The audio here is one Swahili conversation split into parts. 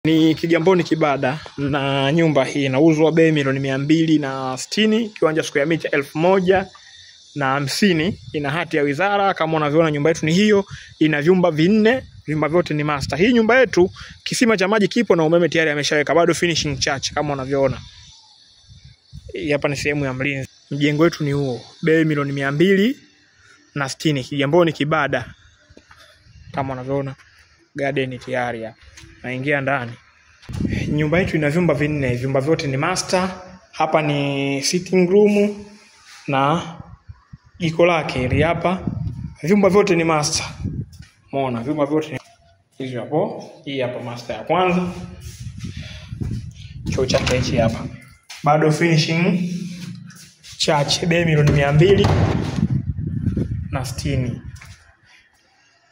Ni Kigamboni Kibada, na nyumba hii inauzwa bei milioni 260, kiwanja square mita 1050, ina hati ya wizara. Kama unavyoona nyumba yetu ni hiyo, ina vyumba 4, vyumba vyote ni master. Hii nyumba yetu kisima cha maji kipo na umeme tayari ameshaweka, bado finishing touch kama unavyoona. Hapa ni sehemu ya mlinzi. Mjengo wetu ni huo, bei milioni 260, Kigamboni Kibada. Kama unavyoona garden tayari hapa. Naingia ndani. Nyumba yetu ina vyumba 4, vyumba vyote ni master. Hapa ni sitting room na jiko lake hili hapa. Vyumba vyote ni master. Umeona vyumba vyote hizo hapo. Hii hapa master ya kwanza. Choo chake hichi hapa. Bado finishing chache, bei milioni 260.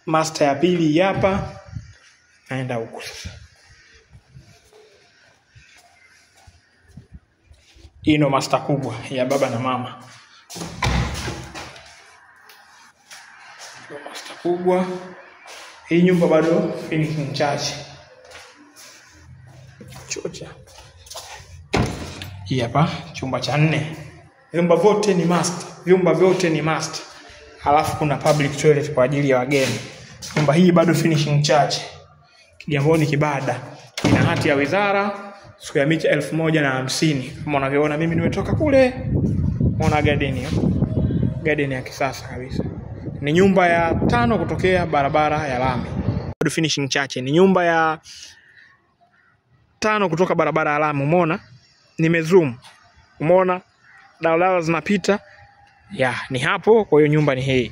Master ya pili hapa. Naenda huko sasa. Hii ndo master kubwa ya baba na mama. Ndo master kubwa. Hii nyumba bado finishing chache. Chocha. Hii hapa chumba cha 4. Vyumba vyote ni master. Vyumba vyote ni master. Halafu kuna public toilet kwa ajili ya wageni. Nyumba hii bado finishing chache. Kigamboni Kibada. Ina hati ya wizara, square mita 1050. Kama unavyoona mimi nimetoka kule. Unaona garden hiyo. Garden ya kisasa kabisa. Ni nyumba ya 5 kutokea barabara ya lami. Bado finishing chache. Ni nyumba ya 5 kutoka barabara ya lami. Umeona? Nimezoom. Umeona? Daladala zinapita. Ya, ni hapo. Kwa hiyo nyumba ni hii.